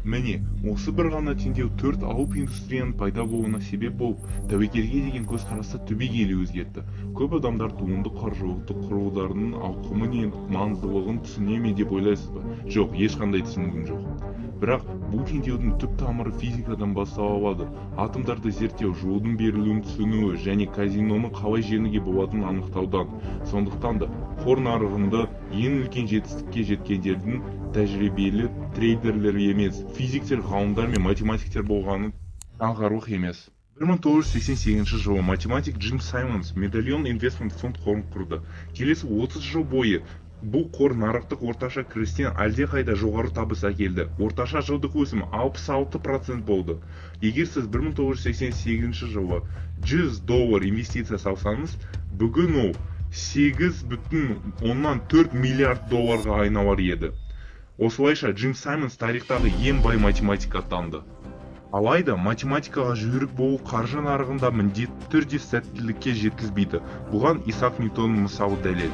Міне, осы бір ғана теңдеу төрт алып индустрияның пайда болуына себеп болып, тәуекелге деген көзқарасты түбегейлі өзгертті. Көп адамдар туынды қаржылық құралдарының ауқымы мен маңыздылығын түсіне ме деп ойлайсыз ба? Жоқ, ешқандай түсінігім жоқ. Бірақ бұл теңдеудің түп тамыры физикадан бастау алады. Атомдарды зерттеу, жылудың берілуін түсінуі және казиноны қалай жеңуге болатынын анықтаудан. Сондықтан да қор нарығында ең үлкен жетістікке жеткендердің тәжірибелі трейдерлер емес, физиктер, ғалымдар мен математиктер болғаны аңғарлық емес. 1988 жылы математик Джим Саймонс Медальон инвестмент фонд қорын құрды. Келесі 30 жыл бойы бұл қор нарықтық орташа кірістен әлдеқайда жоғары табыс әкелді. Орташа жылдық өсім 66% болды. Егер сіз 1988 жылы $100 инвестиция салсаңыз, бүгін ол 8,4 миллиард долларға айналар еді. Осылайша Джим Саймонс тарихтағы ең бай математик атанды. Алайда математикаға жүйрік болу қаржы нарығында міндетті түрде сәттілікке жеткізбейді. Бұған Исаак Ньютонның мысалы дәлел.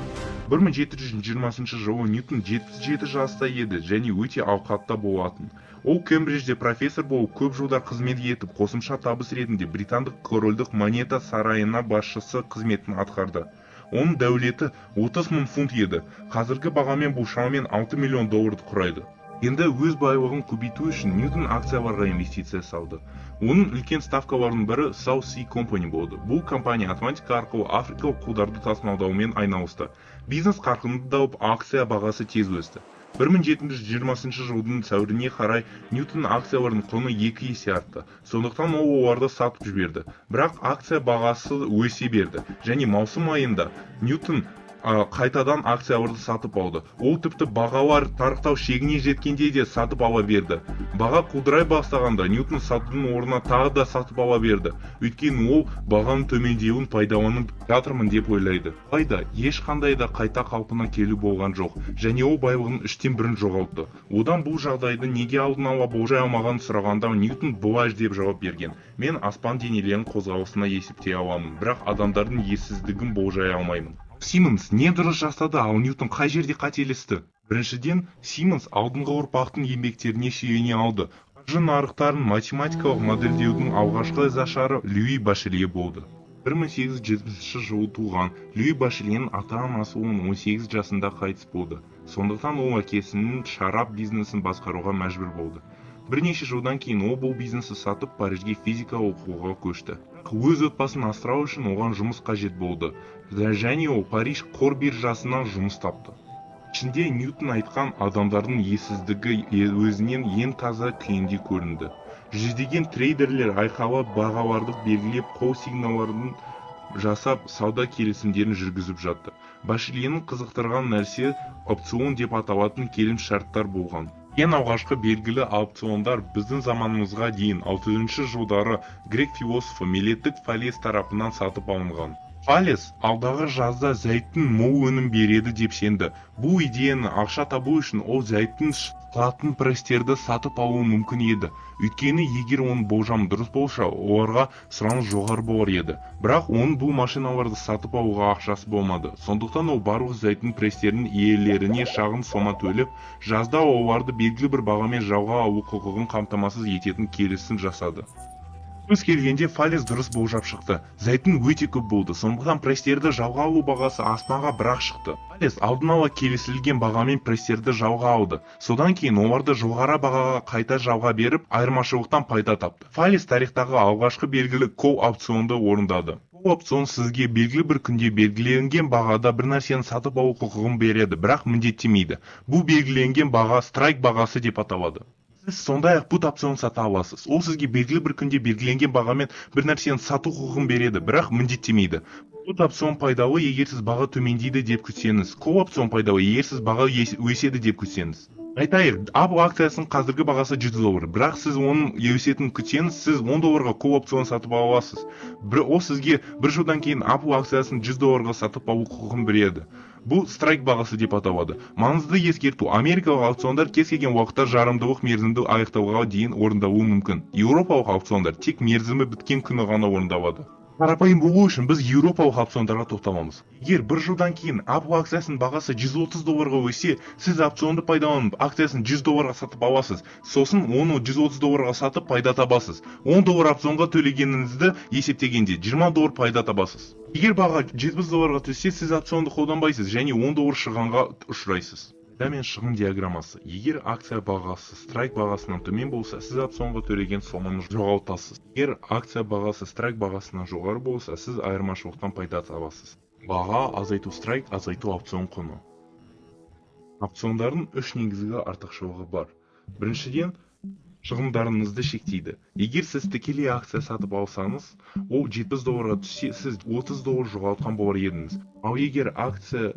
1720 жылы Ньютон 77 жаста еді және өте ауқатты болатын. Ол Кембриджде профессор болып көп жылдар қызмет етіп, қосымша табыс ретінде британдық корольдік монета сарайына басшысы қызметін атқарды. Оның дәулеті 30 мың фунт еді. Қазіргі бағамен бұл шамамен $6 миллион құрайды. Енді өз байлығын көбейту үшін Ньютон акцияларға инвестиция салды. Оның үлкен ставкаларының бірі South Sea Company болды. Бұл компания Атлантика арқылы африкалық құлдарды тасымалдаумен айналысты. Бизнес қарқынды дамып, акция бағасы тез өсті. 1720 жылдың сәуіріне қарай Ньютон акцияларының құны 2 есе артты. Сондықтан ол оларды сатып жіберді. Бірақ акция бағасы өсе берді және маусым айында Ньютон қайтадан акцияларды сатып алды. Ол тіпті бағалар тарықтау шегіне жеткенде де сатып ала берді. Баға құлдырай бастағанда Ньютон сатудың орнына тағы да сатып ала берді. Өйткені ол бағаның төмендеуін пайдаланып жатырмын деп ойлайды. Алайда ешқандай да қайта қалпына келу болған жоқ және ол байлығының 1/3 жоғалтты. Одан бұл жағдайды неге алдын ала болжай алмағанын сұрағанда Ньютон былай деп жауап берген: мен аспан денелерінің қозғалысына есептей аламын, бірақ адамдардың ессіздігін болжай алмаймын. Симмонс не дұрыс жасады, ал Ньютон қай жерде қателесті? Біріншіден, Симмонс алдыңғы ұрпақтың еңбектеріне сүйене алды. Қаржы нарықтарын математикалық модельдеудің алғашқы ізашары Луи Башелье болды. 1870 жылы туған Луи Башельенің ата-анасы оның 18 жасында қайтыс болды. Сондықтан ол әкесінің шарап бизнесін басқаруға мәжбүр болды. Бірнеше жылдан кейін ол бұл бизнесті сатып Парижге физика оқуға көшті. Өз отбасын асырау үшін оған жұмыс қажет болды және ол Париж қор биржасынан жұмыс тапты. Ішінде Ньютон айтқан адамдардың ессіздігі өзінен ең таза күйінде көрінді. Жүздеген трейдерлер айқайлап бағаларды белгілеп, қол сигналдарын жасап, сауда келісімдерін жүргізіп жатты. Башельенің қызықтырған нәрсе опцион деп аталатын келім шарттар болған. Ең алғашқы белгілі опциондар біздің заманымызға дейін 600 жылдары грек философы Мелетик Фалес тарапынан сатып алынған. Фалес алдағы жазда зәйтүн мол өнім береді деп сенді. Бұл идеяны ақша табу үшін ол зәйтүн шығатын престерді сатып алуы мүмкін еді. Өйткені егер оның болжамы дұрыс болса, оларға сұраныс жоғары болар еді. Бірақ оның бұл машиналарды сатып алуға ақшасы болмады. Сондықтан ол барлық зәйтүн престерінің иелеріне шағын сома төлеп, жазда оларды белгілі бір бағамен жалға алу құқығын қамтамасыз ететін келісім жасады. Өз келгенде Фалес дұрыс болжап шықты. Зәйтүн өте көп болды, сондықтан престерді жалға алу бағасы аспанға бірақ шықты. Фалес алдын ала келісілген бағамен престерді жалға алды. Содан кейін оларды жоғары бағаға қайта жалға беріп, айырмашылықтан пайда тапты. Фалес тарихтағы алғашқы белгілі кол опционды орындады. Кол опцион сізге белгілі бір күнде белгіленген бағада бір нәрсені сатып алу құқығын береді, бірақ міндеттемейді. Бұл белгіленген баға страйк бағасы деп аталады. Сіз сондай-ақ пут опцион сата аласыз. Ол сізге белгілі бір күнде белгіленген бағамен бір нәрсені сату құқығын береді, бірақ міндеттемейді. Пут опцион пайдалы, егер сіз баға төмендейді деп күтсеңіз. Кол опцион пайдалы, егер сіз баға өседі деп күтсеңіз. Айтайық, Apple акциясының қазіргі бағасы $100, бірақ сіз оның өсетінін күтсеңіз, сіз $10 кол опцион сатып аласыз. Ол сізге бір жылдан кейін Apple акциясын $100 сатып алу құқығын береді. Бұл страйк бағасы деп аталады. Маңызды ескерту, америкалық аукциондар кез келген уақытта жарамдылық мерзімді аяқтауға дейін орындалуы мүмкін. Еуропалық аукциондар тек мерзімі біткен күні ғана орындалады. Қарапайым болу үшін біз еуропалық опциондарға тоқталамыз. Егер бір жылдан кейін Apple акциясының бағасы $130 өссе, сіз опционды пайдаланып акциясын $100 сатып аласыз. Сосын оны $130 сатып пайда табасыз. $10 опционға төлегеніңізді есептегенде $20 пайда табасыз. Егер баға $70 түссе, сіз опционды қолданбайсыз және $10 шығынға ұшырайсыз. Пайда мен шығын диаграммасы. Егер акция бағасы страйк бағасынан төмен болса, сіз опционға төлеген соманы жоғалтасыз. Егер акция бағасы страйк бағасынан жоғары болса, сіз айырмашылықтан пайда табасыз. Баға азайту страйк, азайту опцион құны. Опциондардың үш негізгі артықшылығы бар. Біріншіден, шығындарыңызды шектейді. Егер сіз тікелей акция сатып алсаңыз, ол $70 түссе, сіз $30 жоғалтқан болар едіңіз. Ал егер акция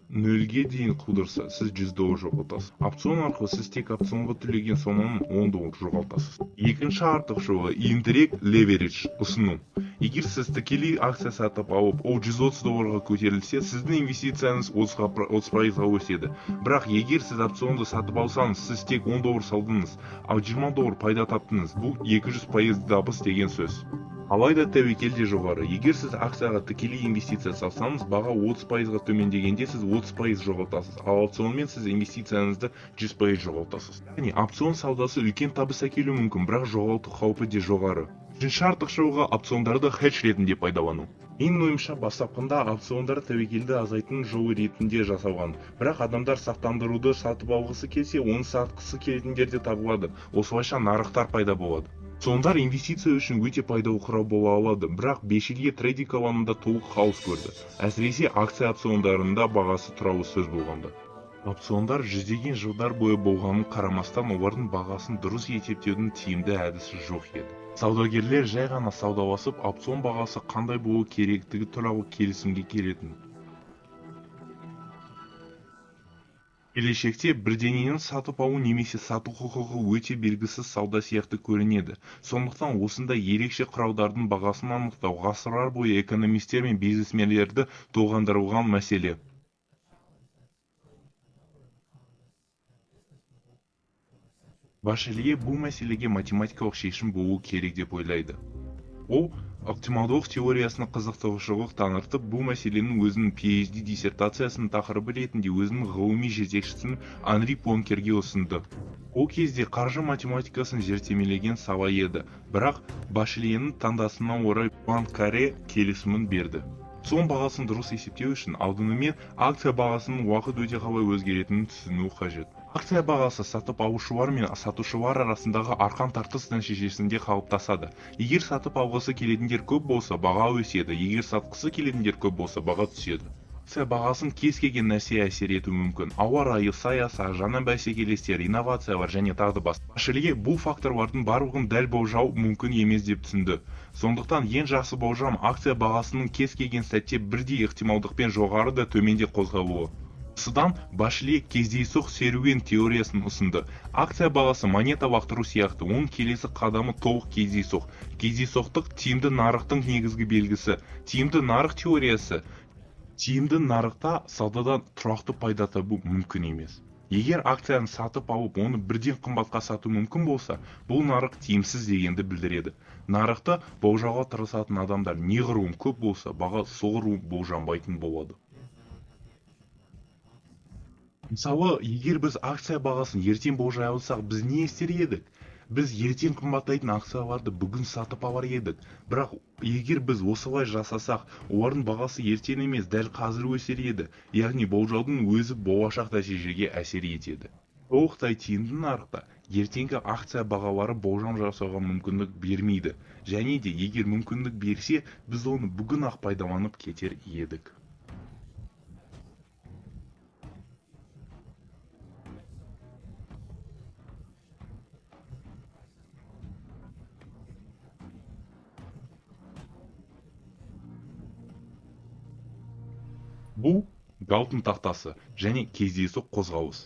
нөлге дейін құлдырса, сіз $100 жоғалтасыз. Опцион арқылы сіз тек опционға төлеген соманың $10 жоғалтасыз. Екінші артықшылығы indirect leverage ұсыну. Егер сіз тікелей акция сатып алып, ол $130-ға көтерілсе, сіздің инвестицияңыз 30%-ға өседі. Бірақ егер сіз опционды сатып алсаңыз, сіз тек $10 салдыңыз, ал $20 пайда таптыңыз. Бұл 200% табыс деген сөз. Алайда тәуекел де жоғары. Егер сіз акцияға тікелей инвестиция салсаңыз, баға 30%-ға төмендегенде сіз 30% жоғалтасыз. Ал опционмен сіз инвестицияңызды 100% жоғалтасыз. Яғни опцион саудасы үлкен табыс әкелуі мүмкін, бірақ жоғалту қаупі де жоғары. Үшінші артықшылығы опциондарды хедж ретінде пайдалану. Менің ойымша, бастапқында опциондар тәуекелді азайтын жолы ретінде жасалған. Бірақ адамдар сақтандыруды сатып алғысы келсе, оны сатқысы келетіндер де табылады. Осылайша нарықтар пайда болады. Опциондар инвестиция үшін өте пайдалы құрал бола алады, бірақ 5 жылге трейдинг алаңында толық хаос көрді. Әсіресе акция опциондарында бағасы туралы сөз болғанда. Опциондар жүздеген жылдар бойы болғанын қарамастан, олардың бағасын дұрыс есептеудің тиімді әдісі жоқ еді. Саудагерлер жай ғана саудаласып, опцион бағасы қандай болу керектігі туралы келісімге келетін. Келешекте бірдеңені сатып алу немесе сату құқығы өте белгісіз сауда сияқты көрінеді. Сондықтан осындай ерекше құралдардың бағасын анықтау ғасырлар бойы экономистер мен бизнесмендерді толғандырған мәселе. Башелье бұл мәселеге математикалық шешім болу керек деп ойлайды. Ол оптималдылық теориясына қызықтырушылық танытып, бұл мәселенің өзінің PhD диссертациясының тақырыбы ретінде өзінің ғылыми жетекшісін Анри Понкерге ұсынды. Ол кезде қаржы математикасын зерттемелеген сала еді, бірақ Башельенің таңдасына орай Пуанкаре келісімін берді. Опцион бағасын дұрыс есептеу үшін алдымен акция бағасының уақыт өте қалай өзгеретінін түсіну қажет. Акция бағасы сатып алушылар мен сатушылар арасындағы арқан тартыс нәтижесінде қалыптасады. Егер сатып алғысы келетіндер көп болса, баға өседі, егер сатқысы келетіндер көп болса, баға түседі. Акция бағасын кез келген нәрсе әсер етуі мүмкін. Ауа райы, саясат, жаңа бәсекелестер, инновациялар және тағы басқа. Башелье бұл факторлардың барлығын дәл болжау мүмкін емес деп түсінді. Сондықтан ең жақсы болжам акция бағасының кез келген сәтте бірдей ықтималдықпен жоғары да төменде қозғалуы. Осыдан Башелье кездейсоқ серуен теориясын ұсынды. Акция бағасы монета лақтыру сияқты, оның келесі қадамы толық кездейсоқ. Кездейсоқтық тиімді нарықтың негізгі белгісі. Тиімді нарық теориясы. Тиімді нарықта саудадан тұрақты пайда табу мүмкін емес. Егер акцияны сатып алып, оны бірден қымбатқа сату мүмкін болса, бұл нарық тиімсіз дегенді білдіреді. Нарықты болжауға тырысатын адамдар неғұрлым көп болса, баға соғұрлым болжанбайтын болады. Мысалы, егер біз акция бағасын ертең болжай алсақ, біз не істер едік? Біз ертең қымбаттайтын акцияларды бүгін сатып алар едік. Бірақ егер біз осылай жасасақ, олардың бағасы ертең емес, дәл қазір өсер еді. Яғни болжаудың өзі болашақ нәтижеге әсер етеді. Толықтай тиімді нарықта ертеңгі акция бағалары болжам жасауға мүмкіндік бермейді. Және де егер мүмкіндік берсе, біз оны бүгін ақ пайдаланып кетер едік. Бұл Галтын тақтасы және кездейсоқ қозғалыс.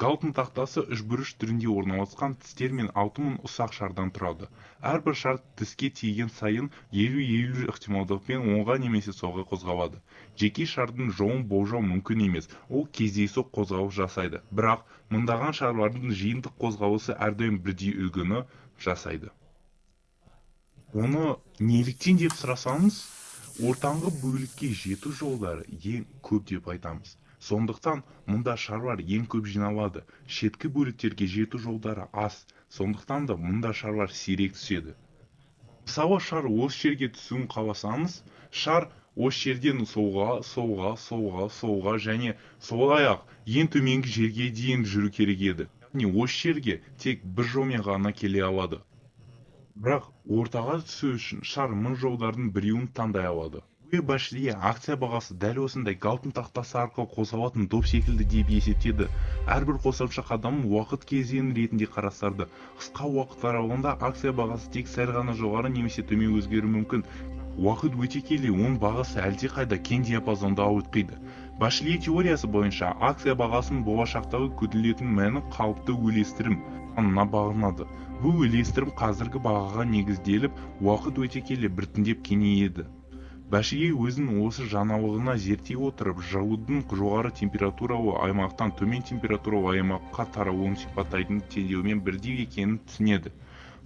Галтын тақтасы үшбұрыш түрінде орналасқан тістер мен 6000 ұсақ шардан тұрады. Әрбір шар тіске тиген сайын 50-50 ықтималдықпен оңға немесе солға қозғалады. Жеке шардың жолын болжау мүмкін емес, ол кездейсоқ қозғалыс жасайды. Бірақ мыңдаған шарлардың жиынтық қозғалысы әрдайым бірдей үлгіні жасайды. Оны неліктен деп сұрасаңыз, ортаңғы бөлікке жету жолдары ең көп деп айтамыз. Сондықтан мұнда шарлар ең көп жиналады. Шеткі бөліктерге жету жолдары аз. Сондықтан да мұнда шарлар сирек түседі. Мысалы, шар осы жерге түсуін қаласаңыз, шар осы жерден солға және солай ақ ең төменгі жерге дейін жүру керек еді. Яғни осы жерге тек бір жолмен ғана келе алады. Бірақ ортаға түсу үшін шар мың жолдардың біреуін таңдай алады. Башли акция бағасы дәл осындай Галтын тақтасы арқылы қозғалатын доп секілді деп есептеді. Әрбір қосымша қадамын уақыт кезеңі ретінде қарастырды. Қысқа уақыт аралығында акция бағасы тек сәл ғана жоғары немесе төмен өзгеруі мүмкін. Уақыт өте келе оның бағасы әлдеқайда кең диапазонда ауытқиды. Башли теориясы бойынша акция бағасының болашақтағы күтілетін мәні қалыпты үйлестірім санына бағынады. Бұл үйлестірім қазіргі бағаға негізделіп, уақыт өте келе біртіндеп кеңейеді. Башли өзінің осы жаңалығына зерттей отырып, жылудың жоғары температуралы аймақтан төмен температуралы аймаққа таралуын сипаттайтын теңдеумен бірдей екенін түсінеді.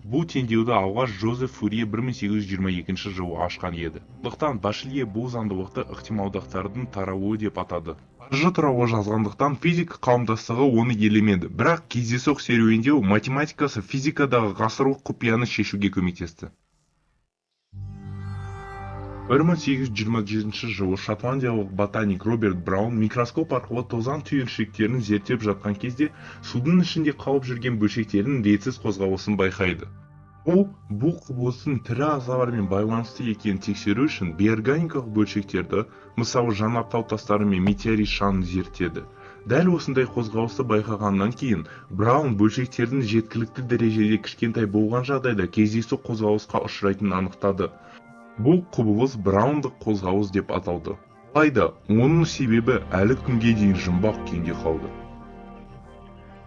Бұл теңдеуді алғаш Жозеф Фурье 1822 жылы ашқан еді. Сондықтан Башли бұл заңдылықты ықтималдықтардың таралуы деп атады. Қаржы туралы жазғандықтан физика қауымдастығы оны елемеді, бірақ кездейсоқ серуендеу математикасы физикадағы ғасырлық құпияны шешуге көмектесті. 1827 жылы шотландиялық ботаник Роберт Браун микроскоп арқылы тозаң түйіршіктерін зерттеп жатқан кезде судың ішінде қалып жүрген бөлшектердің ретсіз қозғалысын байқайды. Ол бұл құбылыстың тірі ағзалармен байланысты екенін тексеру үшін бейорганикалық бөлшектерді, мысалы жанартау тастары мен метеорит шаңын зерттеді. Дәл осындай қозғалысты байқағаннан кейін Браун бөлшектердің жеткілікті дәрежеде кішкентай болған жағдайда кездейсоқ қозғалысқа ұшырайтынын анықтады. Бұл құбылыс Браундық қозғалыс деп аталды. Алайда оның себебі әлі күнге дейін жұмбақ күйінде қалды.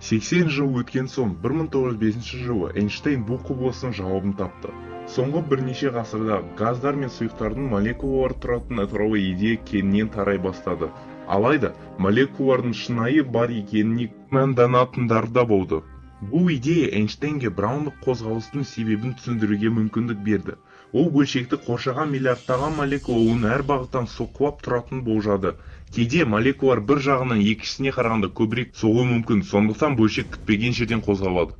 80 жыл өткен соң 1905 жылы Эйнштейн бұл құбылыстың жауабын тапты. Соңғы бірнеше ғасырда газдар мен сұйықтардың молекулалар тұратын туралы идея кеңінен тарай бастады. Алайда молекулалардың шынайы бар екеніне күмәнданатындар да болды. Бұл идея Эйнштейнге Браундық қозғалыстың себебін түсіндіруге мүмкіндік берді. Ол бөлшекті қоршаған миллиардтаған молекула оның әр бағыттан соққылап тұратын болжады. Кейде молекулалар бір жағынан екіншісіне қарағанда көбірек соғуы мүмкін, сондықтан бөлшек күтпеген жерден қозғалады.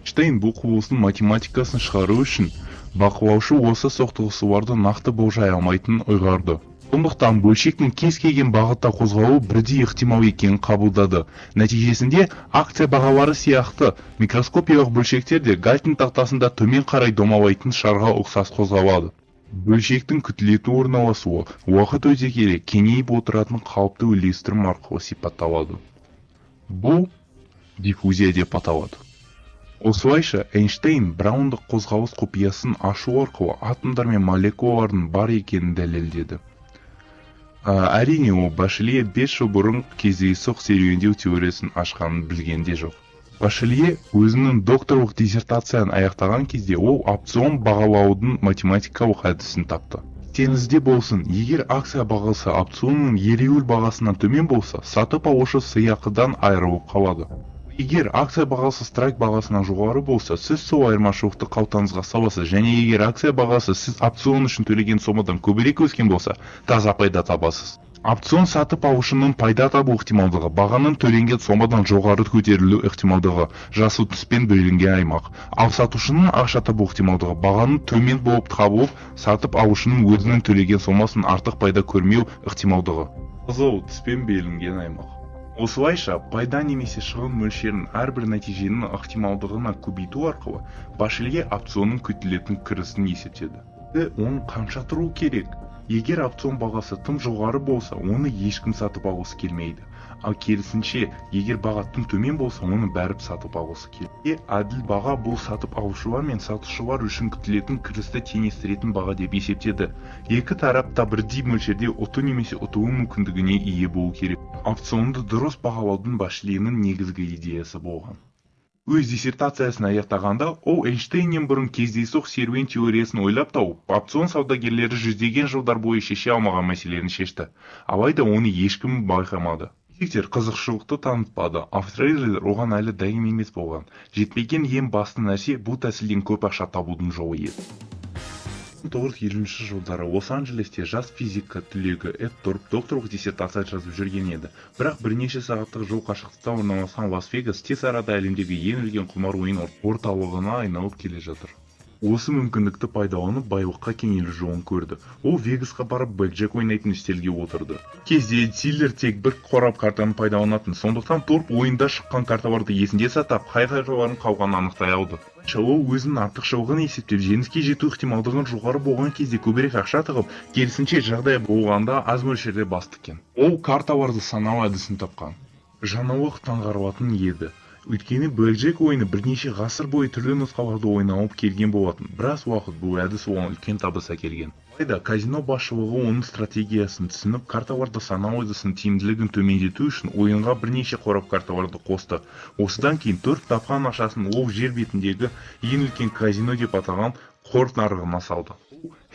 Эйнштейн бұл құбылыстың математикасын шығару үшін бақылаушы осы соқтығысуларды нақты болжай алмайтынын ұйғарды. Сондықтан бөлшектің кез келген бағытта қозғалуы бірдей ықтимал екенін қабылдады. Нәтижесінде акция бағалары сияқты микроскопиялық бөлшектер де Галтын тақтасында төмен қарай домалайтын шарға ұқсас қозғалады. Бөлшектің күтілетін орналасуы уақыт өте келе кеңейіп отыратын қалыпты үйлестірім арқылы сипатталады. Бұл диффузия деп аталады. Осылайша Эйнштейн Браундық қозғалыс құпиясын ашу арқылы атомдар мен молекулалардың бар екенін дәлелдеді. Әрине, ол Башли 5 жыл бұрын кездейсоқ серуендеу теориясын ашқанын білген де жоқ. Башли өзінің докторлық диссертациясын аяқтаған кезде ол опцион бағалаудың математикалық әдісін тапты. Есіңізде болсын, егер акция бағасы опционның ереуіл бағасынан төмен болса, сатып алушы сыйақыдан айырылып қалады. Егер акция бағасы страйк бағасынан жоғары болса, сіз сол айырмашылықты қалтаңызға саласыз, және егер акция бағасы сіз опцион үшін төлеген сомадан көбірек өскен болса, таза пайда табасыз. Опцион сатып алушының пайда табу ықтималдығы бағаның төленген сомадан жоғары көтерілу ықтималдығы жасыл түспен бөлінген аймақ. Ал сатушының ақша табу ықтималдығы бағаның төмен болып табылып, сатып алушының өзінің төлеген сомасын артық пайда көрмеу ықтималдығы. Қызыл түспен бөлінген аймақ. Осылайша, пайда немесе шығын мөлшерін әрбір нәтиженің ықтималдығына көбейту арқылы Башли опционның күтілетін кірісін есептеді. Оны қанша тұру керек? Егер опцион бағасы тым жоғары болса, оны ешкім сатып алғысы келмейді. Ал керісінше, егер баға тым төмен болса, оны бәріп сатып алғысы келеді. Әділ баға бұл сатып алушылар мен сатушылар үшін күтілетін кірісті теңестіретін баға деп есептеді. Екі тарап та бірдей мөлшерде ұту немесе ұтылу мүмкіндігіне ие болу керек. Опционды дұрыс бағалаудың Башлиның негізгі идеясы болған. Өз диссертациясын аяқтағанда, ол Эйнштейннен бұрын кездейсоқ серуен теориясын ойлап тауып, опцион саудагерлері жүздеген жылдар бойы шеше алмаған мәселені шешті. Алайда оны ешкім байқамады. Ересектер қызықшылықты танытпады. Австралиялықтар оған әлі дайын емес болған. Жетпеген ең басты нәрсе бұл тәсілден көп ақша табудың жолы еді. 1950 жылдары Лос-Анджелесте жас физика түлегі Эд Торп докторлық диссертация жазып жүрген еді. Бірақ бірнеше сағаттық жол қашықтықта орналасқан Лас-Вегас тез арада әлемдегі ең үлкен құмар ойын орталығына айналып келе жатыр. Осы мүмкіндікті пайдаланып байлыққа кенелу жолын көрді. Ол Вегасқа барып блэкджек ойнайтын үстелге отырды. Кезде дилер тек бір қорап картаны пайдаланатын, сондықтан Торп ойында шыққан карталарды есінде сақтап, қай қайғыларын қалғанын анықтай алды. Ол өзінің артықшылығын есептеп, жеңіске жету ықтималдығын жоғары болған кезде көбірек ақша тығып, керісінше жағдай болғанда аз мөлшерде бас тіккен. Ол карталарды санау әдісін тапқан. Жаңалық таңғалатын еді. Өйткені блэкджек ойыны бірнеше ғасыр бойы түрлі нұсқаларда ойналып келген болатын. Біраз уақыт бұл әдіс оған үлкен табыс әкелген. Алайда казино басшылығы оның стратегиясын түсініп, карталарды санау әдісінің тиімділігін төмендету үшін ойынға бірнеше қорап карталарды қосты. Осыдан кейін Торп тапқан ақшасын ол жер бетіндегі ең үлкен казино деп аталған қор нарығына салды.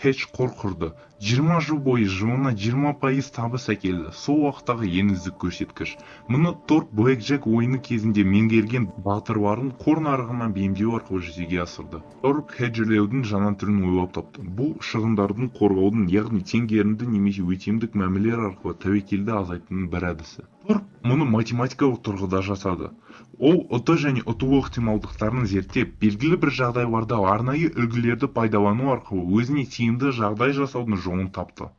Хедж қор құрды. 20 жыл бойы жылына 20% табыс әкелді. Сол уақыттағы ең үздік көрсеткіш. Мұны Торп блэкджек ойыны кезінде меңгерген батырларын қор нарығына бейімдеу арқылы жүзеге асырды. Торп хеджерлеудің жаңа түрін ойлап тапты. Бұл шығындардың қорғаудың, яғни теңгерімді немесе өтемдік мәмілелер арқылы тәуекелді азайтудың бір әдісі. Торп мұны математикалық тұрғыда жасады. Ол ұты және ұтылу ықтималдықтарын зерттеп, белгілі бір жағдайларда арнайы үлгілерді пайдалану арқылы өзіне тиімді жағдай жасаудың жолын тапты.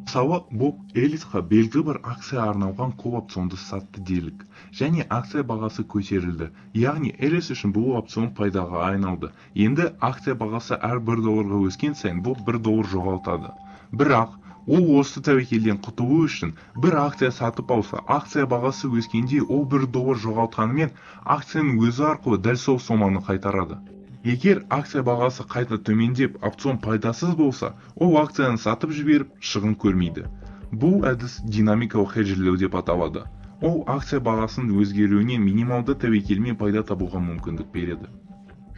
Мысалы, Боб Эллисқа белгілі бір акция арналған көп опционды сатты делік, және акция бағасы көтерілді. Яғни Эллис үшін бұл опцион пайдаға айналды. Енді акция бағасы әр $1 өскен сайын бұл $1 жоғалтады. Бірақ ол осы тәуекелден құтылу үшін бір акция сатып алса, акция бағасы өскенде ол $1 жоғалтқанымен, акцияның өзі арқылы дәл сол соманы қайтарады. Егер акция бағасы қайта төмендеп, опцион пайдасыз болса, ол акцияны сатып жіберіп, шығын көрмейді. Бұл әдіс динамикалық хеджерлеу деп аталады. Ол акция бағасының өзгеруіне минималды тәуекелмен пайда табуға мүмкіндік береді.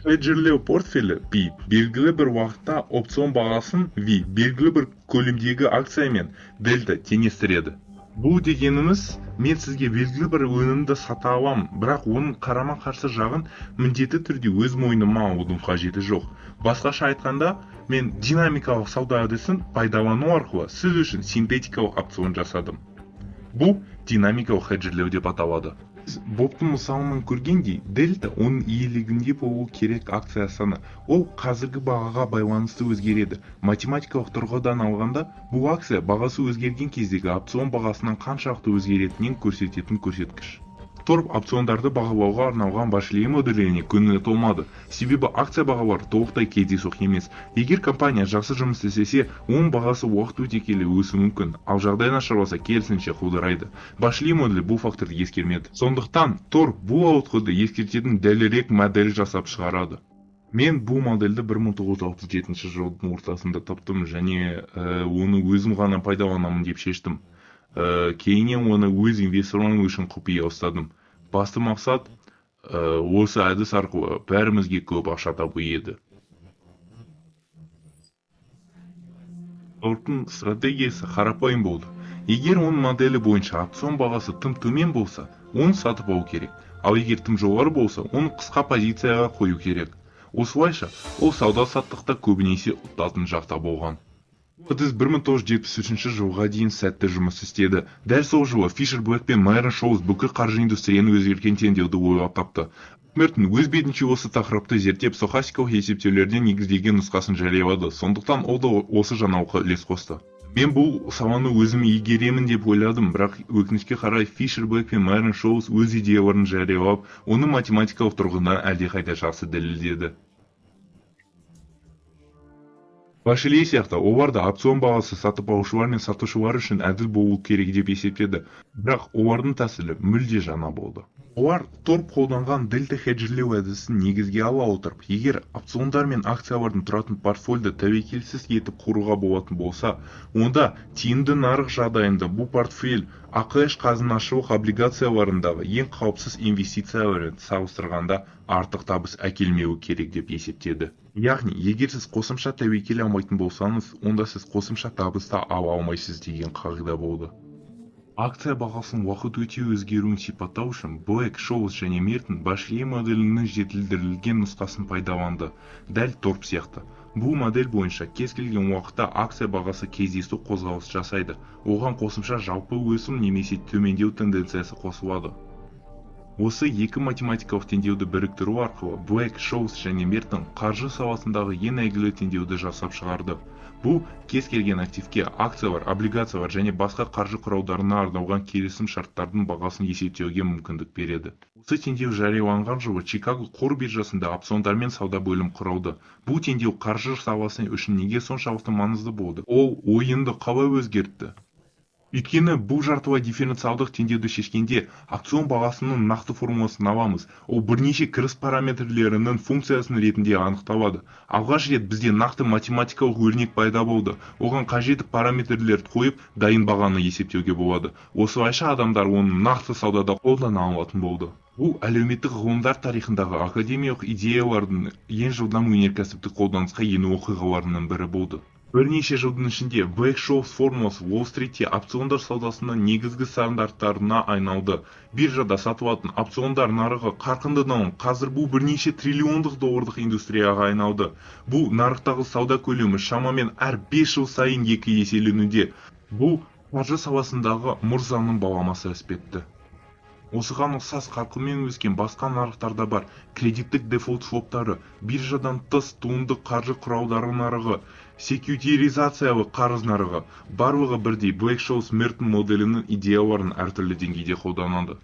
Хеджерлеу портфелі P белгілі бір уақытта опцион бағасын V белгілі бір көлемдегі акциямен дельта теңестіреді. Бұл дегеніміз, мен сізге белгілі бір өнімді сата аламын, бірақ оның қарама-қарсы жағын міндетті түрде өз мойныма алудың қажеті жоқ. Басқаша айтқанда, мен динамикалық сауда әдісін пайдалану арқылы сіз үшін синтетикалық опцион жасадым. Бұл динамикалық хеджерлеу деп аталады. Бобтың мысалынан көргендей, дельта оның иелігінде болу керек акция саны. Ол қазіргі бағаға байланысты өзгереді. Математикалық тұрғыдан алғанда, бұл акция бағасы өзгерген кездегі опцион бағасынан қаншалықты өзгеретінен көрсететін көрсеткіш. Торп опциондарды бағалауға арналған Башлей моделіне көңілі толмады. Себебі акция бағалары толықтай кездейсоқ емес. Егер компания жақсы жұмыс істесе, оның бағасы уақыт өте келе өсуі мүмкін, ал жағдай нашарласа керісінше құлдырайды. Башлей моделі бұл факторды ескермеді. Сондықтан Торп бұл ауытқуды ескертетін дәлірек модель жасап шығарады. Мен бұл модельді 1967 жылдың ортасында таптым және оны өзім ғана пайдаланамын деп шештім. Кейіннен оны өз инвесторларым үшін құпия ұстадым. Басты мақсат осы әдіс арқылы бәрімізге көп ақша табу еді. Торптың стратегиясы қарапайым болды. Егер оның моделі бойынша опцион бағасы тым төмен болса, оны сатып алу керек. Ал егер тым жоғары болса, оны қысқа позицияға қою керек. Осылайша, ол сауда-саттықта көбінесе ұтатын жақта болған. Әдіс 1973 жылға дейін сәтті жұмыс істеді. Дәл сол жылы Фишер Блэк пен Майрон Шоуз бүкіл қаржы индустрияны өзгерткен теңдеуді ойлап тапты. Мертін өз бетінше осы тақырыпты зерттеп, стохастикалық есептеулерден негізделген нұсқасын жариялады. Сондықтан ол да осы жаңалыққа үлес қосты. Мен бұл саланы өзім игеремін деп ойладым, бірақ өкінішке қарай Фишер Блэк пен Майрон Шоуз өз идеяларын жариялап, оны математикалық тұрғыдан әлдеқайда жақсы дәлелдеді. Башлей сияқты, олар да опцион бағасы сатып алушылар мен сатушылар үшін әділ болу керек деп есептеді, бірақ олардың тәсілі мүлде жаңа болды. Олар Торп қолданған дельта хеджерлеу әдісін негізге ала отырып, егер опциондар мен акциялардың тұратын портфельді тәуекелсіз етіп құруға болатын болса, онда тиімді нарық жағдайында бұл портфель ақш қазынашылық облигацияларындағы ең қауіпсіз инвестициялармен салыстырғанда артық табыс әкелмеуі керек деп есептеді. Яғни, егер сіз қосымша тәуекел алмайтын болсаңыз, онда сіз қосымша табыс та ала алмайсыз деген қағида болды. Акция бағасының уақыт өте өзгеруін сипаттау үшін Black-Scholes және Merton Bachelet моделінің жетілдірілген нұсқасын пайдаланды, дәл торп сияқты. Бұл модель бойынша кез келген уақытта акция бағасы кездейсоқ қозғалыс жасайды. Оған қосымша жалпы өсім немесе төмендеу тенденциясы қосылады. Осы екі математикалық теңдеуді біріктіру арқылы Black-Scholes және Merton қаржы саласындағы ең әйгілі теңдеуді жасап шығарды. Бұл кез келген активке акциялар, облигациялар және басқа қаржы құралдарына арналған келісім шарттардың бағасын есептеуге мүмкіндік береді. Осы теңдеу жарияланған жылы Чикаго қор биржасында опциондармен сауда бөлім құрылды. Бұл теңдеу қаржы саласы үшін неге соншалықты маңызды болды? Ол ойынды қалай өзгертті? Өйткені бұл жартылай дифференциалдық теңдеуді шешкенде акцион бағасының нақты формуласын аламыз. Ол бірнеше кіріс параметрлерінің функциясын ретінде анықталады. Алғаш рет бізде нақты математикалық өрнек пайда болды. Оған қажетті параметрлерді қойып, дайын бағаны есептеуге болады. Осылайша адамдар оны нақты саудада қолдана алатын болды. Бұл әлеуметтік ғылымдар тарихындағы академиялық идеялардың ең жылдам өнеркәсіптік қолданысқа ену оқиғаларының бірі болды. Бірнеше жылдың ішінде Black-Scholes формуласы Уолл-стритте опциондар саудасының негізгі стандарттарына айналды. Биржада сатылатын опциондар нарығы қарқынды дамып, қазір бұл бірнеше триллиондық долларлық индустрияға айналды. Бұл нарықтағы сауда көлемі шамамен әр 5 жыл сайын 2 еселенуде. Бұл қаржы саласындағы мұрзаның баламасы іспетті. Осыған ұқсас қарқынмен өскен басқа нарықтарда бар. Кредиттік дефолт своптары, биржадан тыс туынды қаржы құралдары нарығы, секьютеризациялы қарыз нарығы, барлығы бірдей Black-Scholes Merton моделінің идеяларын әртүрлі деңгейде қолданады.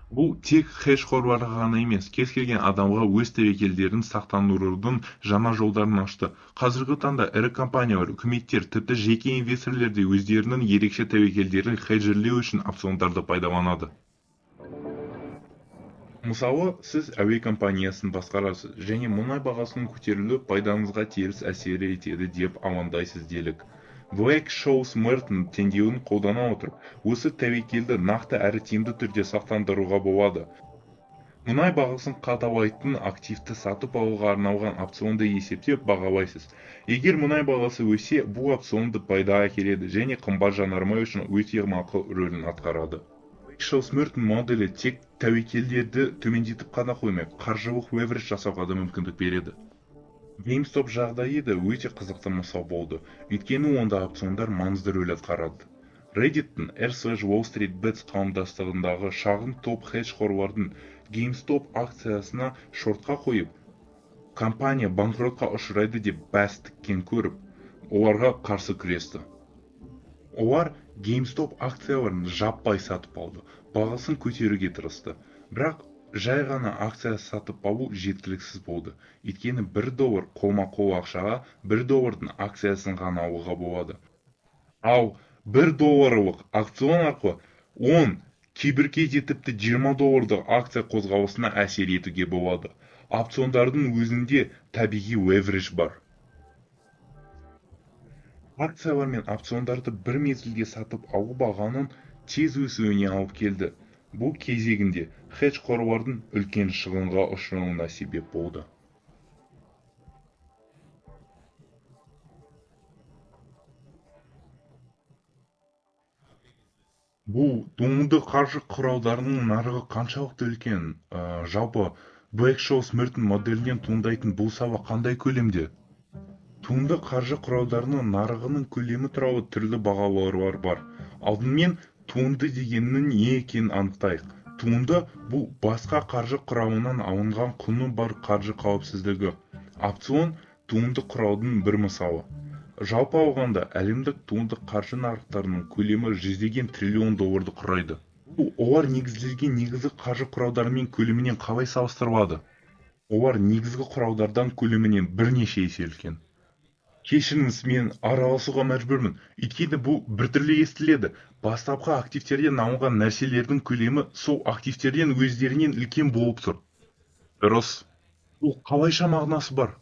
Бұл тек хедж қорларға ғана емес, кез келген адамға өз тәуекелдерін сақтандырудың жаңа жолдарын ашты. Қазіргі таңда ірі компаниялар, үкіметтер, тіпті жеке инвесторлар да өздерінің ерекше тәуекелдерін хеджерлеу үшін опциондарды пайдаланады. Мысалы, сіз әуе компаниясын басқарасыз және мұнай бағасының көтерілуі пайдаңызға теріс әсер етеді деп алаңдайсыз делік. Black-Scholes Merton теңдеуін қолдана отырып, осы тәуекелді нақты әрі тиімді түрде сақтандыруға болады. Мұнай бағасын қадағалайтын активті сатып алуға арналған опционды есептеп бағалайсыз. Егер мұнай бағасы өссе, бұл опционды пайда әкеледі және қымбат жанармай үшін өте мақұл рөлін атқарады. Black-Scholes Merton моделі тек тәуекелдерді төмендетіп қана қоймай, қаржылық леверидж жасауға да мүмкіндік береді. GameStop жағдайы да өте қызықты мысал болды, өйткені онда опциондар маңызды рөл атқарады. Reddit'тің r/Wall Street Bets қауымдастығындағы шағын топ хедж қорлардың GameStop акциясына шортқа қойып, компания банкротқа ұшырайды деп бәс тіккен көріп, оларға қарсы күресті. Олар GameStop акцияларын жаппай сатып алды, бағасын көтеруге тырысты. Бірақ жай ғана акция сатып алу жеткіліксіз болды. Өйткені $1 қолма-қол ақшаға $1 акциясын ғана алуға болады. Ал $1 акцион арқылы 10, кейбір кезде тіпті $20 акция қозғалысына әсер етуге болады. Опциондардың өзінде табиғи леверидж бар. Акциялар мен опциондарды бір мезгілде сатып алу бағаның тез өсуіне алып келді. Бұл кезегінде хедж қорлардың үлкен шығынға ұшырауына себеп болды. Бұл туынды қаржы құралдарының нарығы қаншалықты үлкен? Жалпы Black-Scholes Merton моделінен туындайтын бұл сала қандай көлемде? Туынды қаржы құралдарының нарығының көлемі туралы түрлі бағалаулар бар. Алдымен туынды дегеннің не екенін анықтайық. Туынды бұл басқа қаржы құралынан алынған құны бар қаржы қауіпсіздігі. Опцион туынды құралдың бір мысалы. Жалпы алғанда әлемдік туынды қаржы нарықтарының көлемі $100 триллион құрайды. Олар негізделген негізгі қаржы құралдарымен көлемінен қалай салыстырылады? Олар негізгі құралдардан көлемінен бірнеше есе үлкен. Кешіріңіз, мен араласуға мәжбүрмін. Өйткені бұл біртүрлі естіледі. Бастапқы активтерден алынған нәрселердің көлемі сол активтерден өздерінен үлкен болып тұр. Дұрыс. Бұл қалайша мағынасы бар?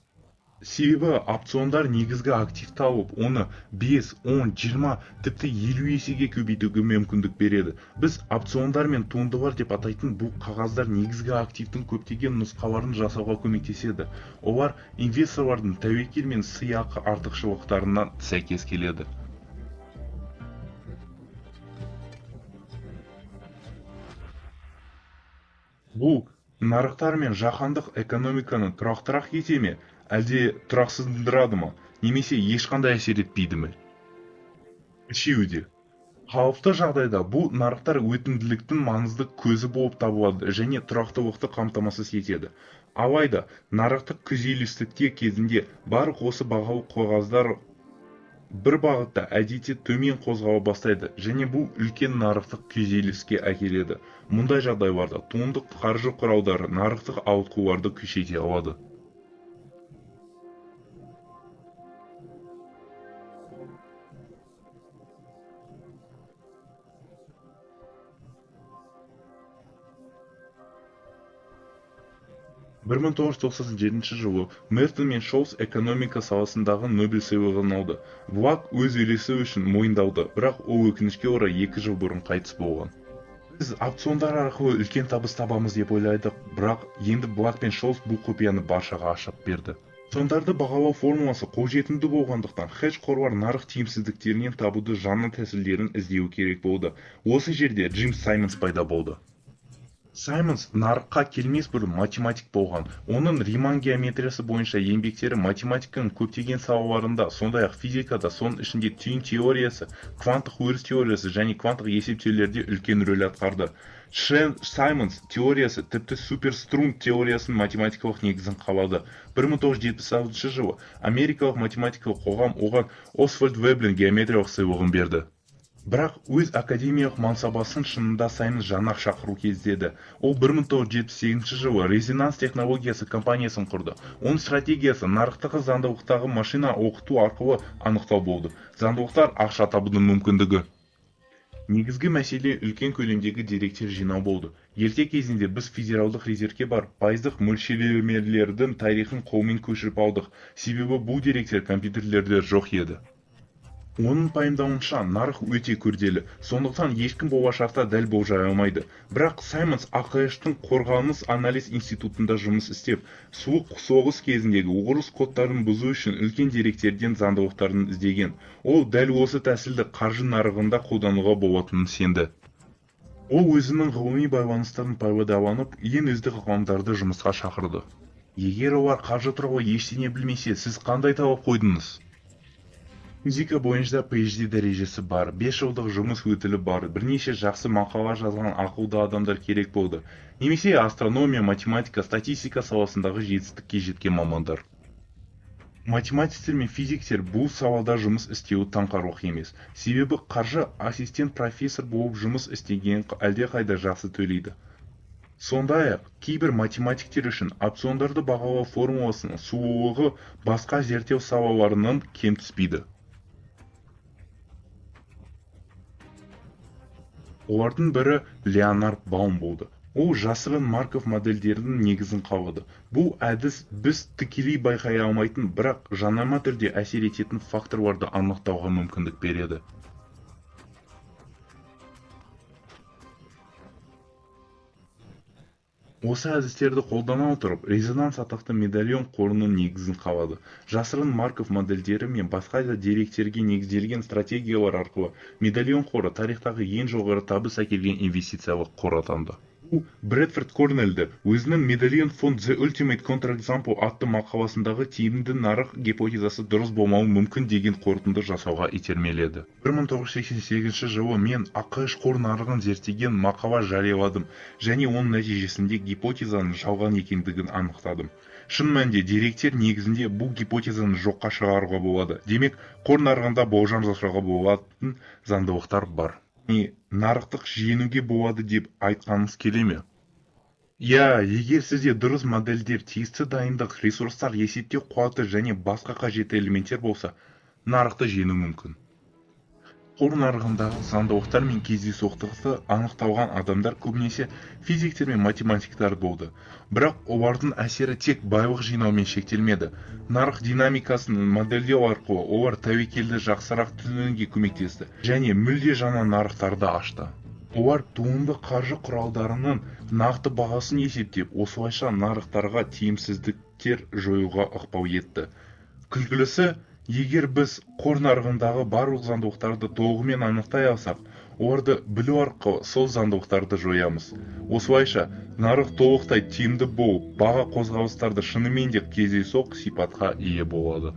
Себебі опциондар негізгі активті алып, оны 5, 10, 20, тіпті 50 есеге көбейтуге мүмкіндік береді. Біз опциондар мен туындылар деп атайтын бұл қағаздар негізгі активтің көптеген нұсқаларын жасауға көмектеседі. Олар инвесторлардың тәуекел мен сыйақы артықшылықтарына сәйкес келеді. Бұл нарықтар мен жаһандық экономиканы тұрақтырақ ете ме, әлде тұрақсыздандырады ма, немесе ешқандай әсер етпейді ме? Үшеуі де. Қалыпты жағдайда бұл нарықтар өтімділіктің маңызды көзі болып табылады және тұрақтылықты қамтамасыз етеді. Алайда нарықтық күйзелістер кезінде барлық осы бағалы қағаздар бір бағытта әдетте төмен қозғала бастайды және бұл үлкен нарықтық күйзеліске әкеледі. Мұндай жағдайларда туындық қаржы құралдары нарықтық ауытқуларды күшейте алады. бір мың тоғыз жүз тоқсан жетінші жылы Мертон мен Шолс экономика саласындағы Нобель сыйлығын алды. Блак өз үлесі үшін мойындалды, бірақ ол өкінішке орай 2 жыл бұрын қайтыс болған. Біз опциондар арқылы үлкен табыс табамыз деп ойлайдық, бірақ енді Блак пен Шолс бұл құпияны баршаға ашып берді. Опциондарды бағалау формуласы қолжетімді болғандықтан, хедж қорлар нарық тиімсіздіктерінен табуды жаңа тәсілдерін іздеуі керек болды. Осы жерде Джим Саймонс пайда болды. Саймонс нарыққа келмес бұрын математик болған. Оның Риман геометриясы бойынша еңбектері математиканың көптеген салаларында, сондай-ақ физикада, соның ішінде түйін теориясы, кванттық өріс теориясы және кванттық есептеулерде үлкен рөл атқарды. Саймонс теориясы тіпті суперструн теориясының математикалық негізін қалады. 1976 жылы америкалық математикалық қоғам оған Освальд Веблен геометриялық сыйлығын берді. Бірақ өз академиялық мансабасын шынында Саймонс жаңа шақыру кездеді. Ол 1978 жылы резонанс технологиясы компаниясын құрды. Оның стратегиясы нарықтағы заңдылықтағы машина оқыту арқылы анықтау болды. Заңдылықтар ақша табудың мүмкіндігі. Негізгі мәселе үлкен көлемдегі деректер жинау болды. Ерте кезінде біз федералдық резервке бар пайыздық мөлшерлемелердің тарихын қолмен көшіріп алдық, себебі бұл деректер компьютерлерде жоқ еді. Оның пайымдауынша нарық өте күрделі, сондықтан ешкім болашақта дәл болжай алмайды. Бірақ Саймонс ақш-тың қорғаныс анализ институтында жұмыс істеп, суық соғыс кезіндегі орыс кодтарын бұзу үшін үлкен деректерден заңдылықтарын іздеген. Ол дәл осы тәсілді қаржы нарығында қолдануға болатынын сенді. Ол өзінің ғылыми байланыстарын пайдаланып, ең үздік ғалымдарды жұмысқа шақырды. Егер олар қаржы туралы ештеңе білмесе, сіз қандай талап қойдыңыз? Физика бойынша PhD дәрежесі бар, 5 жылдық жұмыс өтілі бар, бірнеше жақсы мақала жазған ақылды адамдар керек болды. Немесе астрономия, математика, статистика саласындағы жетістікке жеткен мамандар. Математиктер мен физиктер бұл салада жұмыс істеуі таңқарлық емес. Себебі қаржы ассистент профессор болып жұмыс істеген әлдеқайда жақсы төлейді. Сондай-ақ, кейбір математиктер үшін опциондарды бағалау формуласының сұлулығы басқа зерттеу салаларынан кем түспейді. Олардың бірі Леонард Баум болды. Ол жасырын Марков модельдерінің негізін қалады. Бұл әдіс біз тікелей байқай алмайтын, бірақ жанама түрде әсер ететін факторларды анықтауға мүмкіндік береді. Осы әдістерді қолдана отырып, резонанс атақты медальон қорының негізін қалады. Жасырын Марков модельдері мен басқа да деректерге негізделген стратегиялар арқылы медальон қоры тарихтағы ең жоғары табыс әкелген инвестициялық қор атанды. Брэдфорд Корнеллді өзінің Medallion Fund The Ultimate Counterexample атты мақаласындағы тиімді нарық гипотезасы дұрыс болмауы мүмкін деген қорытынды жасауға итермеледі. 1988 жылы мен ақш қор нарығын зерттеген мақала жарияладым және оның нәтижесінде гипотезаның жалған екендігін анықтадым. Шын мәнінде деректер негізінде бұл гипотезаны жоққа шығаруға болады. Демек, қор нарығында болжам жасауға болатын заңдылықтар бар. Нарықтық жеңуге болады деп айтқаныңыз келе ме? Егер сізде дұрыс модельдер, тиісті дайындық, ресурстар, есептеу қуаты және басқа қажетті элементтер болса, нарықты жеңу мүмкін. Қор нарығындағы заңдылықтар мен кездейсоқтықты анықталған адамдар көбінесе физиктер мен математиктер болды. Бірақ олардың әсері тек байлық жинаумен шектелмеді. Нарық динамикасын модельдеу арқылы олар тәуекелді жақсырақ түсінуге көмектесті және мүлде жаңа нарықтарды ашты. Олар туынды қаржы құралдарының нақты бағасын есептеп, осылайша нарықтарға тиімсіздіктер жоюға ықпал етті. Күлкілісі, егер біз қор нарығындағы барлық заңдылықтарды толығымен анықтай алсақ, оларды білу арқылы сол заңдылықтарды жоямыз. Осылайша нарық толықтай тиімді болып, баға қозғалыстарды шынымен де кездейсоқ сипатқа ие болады.